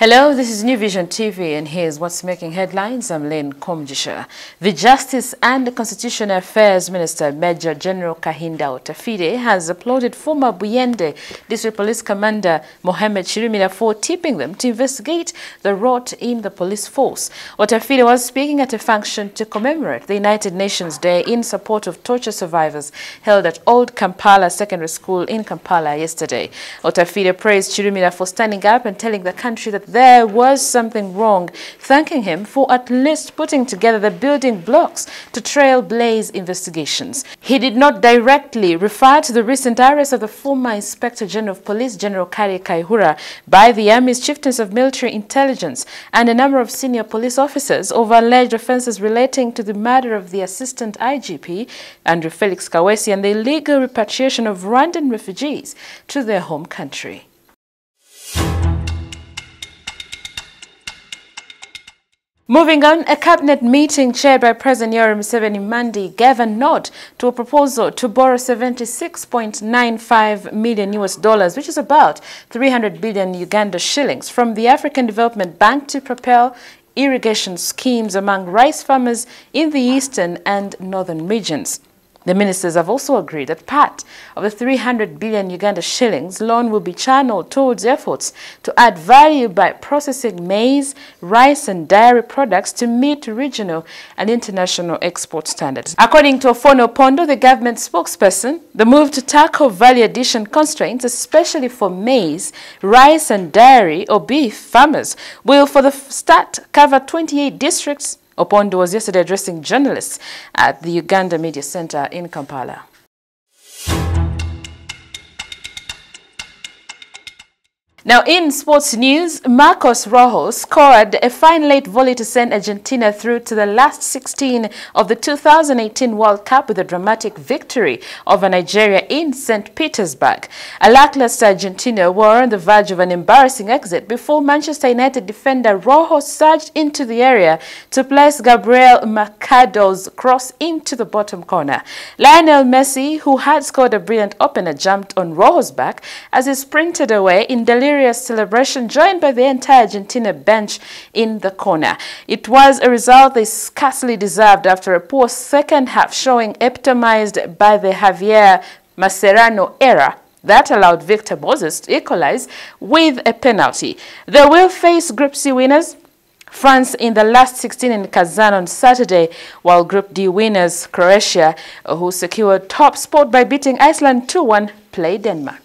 Hello, this is New Vision TV and here's what's making headlines. I'm Lynn Komjisha. The Justice and Constitutional Affairs Minister, Major General Kahinda Otaficiire, has applauded former Buyende District Police Commander Mohammed Kirumira for tipping them to investigate the rot in the police force. Otaficiire was speaking at a function to commemorate the United Nations Day in support of torture survivors held at Old Kampala Secondary School in Kampala yesterday. Otaficiire praised Kirumira for standing up and telling the country that there was something wrong, thanking him for at least putting together the building blocks to trailblaze investigations. He did not directly refer to the recent arrest of the former Inspector General of Police, General Kari Kaihura, by the Army's Chieftains of Military Intelligence and a number of senior police officers over alleged offences relating to the murder of the Assistant IGP, Andrew Felix Kawesi, and the illegal repatriation of Rwandan refugees to their home country. Moving on, a cabinet meeting chaired by President Yoweri Museveni Monday gave a nod to a proposal to borrow $76.95 million US, which is about 300 billion Uganda shillings, from the African Development Bank to propel irrigation schemes among rice farmers in the eastern and northern regions. The ministers have also agreed that part of the 300 billion Uganda shillings loan will be channeled towards efforts to add value by processing maize, rice and dairy products to meet regional and international export standards. According to Ofono Pondo, the government spokesperson, the move to tackle value addition constraints, especially for maize, rice and dairy or beef farmers, will for the start cover 28 districts. Opondo was yesterday addressing journalists at the Uganda Media Center in Kampala. Now, in sports news, Marcos Rojo scored a fine late volley to send Argentina through to the last 16 of the 2018 World Cup with a dramatic victory over Nigeria in St. Petersburg. A lackluster Argentina were on the verge of an embarrassing exit before Manchester United defender Rojo surged into the area to place Gabriel Mercado's cross into the bottom corner. Lionel Messi, who had scored a brilliant opener, jumped on Rojo's back as he sprinted away in delirious celebration, joined by the entire Argentina bench in the corner. It was a result they scarcely deserved after a poor second half showing epitomized by the Javier Mascherano era that allowed Victor Moses to equalize with a penalty. They will face Group C winners France in the last 16 in Kazan on Saturday, while Group D winners Croatia, who secured top spot by beating Iceland 2-1, play Denmark.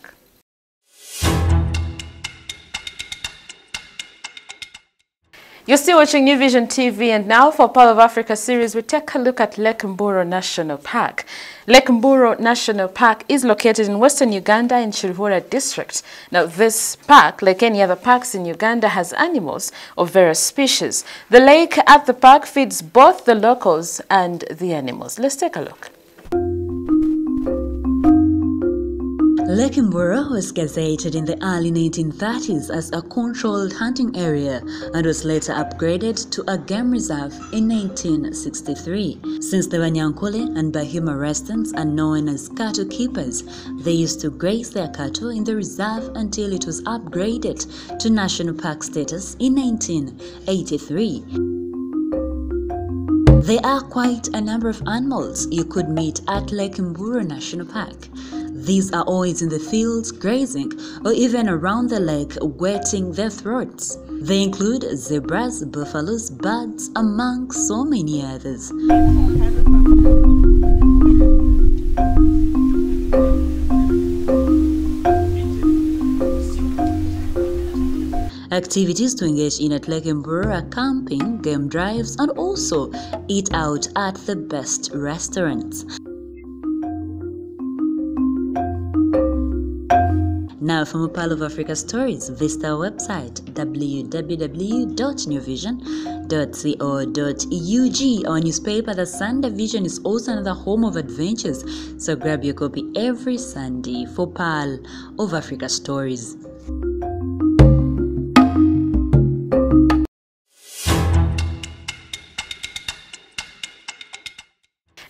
You're still watching New Vision TV, and now for Pearl of Africa series, we take a look at Lake Mburo National Park. Lake Mburo National Park is located in western Uganda in Kirumira district. Now, this park, like any other parks in Uganda, has animals of various species. The lake at the park feeds both the locals and the animals. Let's take a look. Lake Mburo was gazetted in the early 1930s as a controlled hunting area and was later upgraded to a game reserve in 1963. Since the Wanyankole and Bahima residents are known as cattle keepers, they used to graze their cattle in the reserve until it was upgraded to national park status in 1983. There are quite a number of animals you could meet at Lake Mburo National Park. These are always in the fields, grazing, or even around the lake, wetting their throats. They include zebras, buffaloes, birds, among so many others. Activities to engage in at Lake Mburo are camping, game drives, and also eat out at the best restaurants. Now, for more Pearl of Africa stories, visit our website www.newvision.co.ug. Our newspaper, The Sunday Vision, is also another home of adventures, so grab your copy every Sunday for Pearl of Africa stories.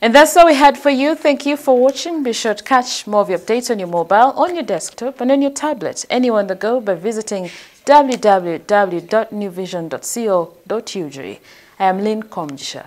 And that's all we had for you. Thank you for watching. Be sure to catch more of your updates on your mobile, on your desktop, and on your tablet, anywhere on the go by visiting www.newvision.co.ug. I am Lynn Komjisha.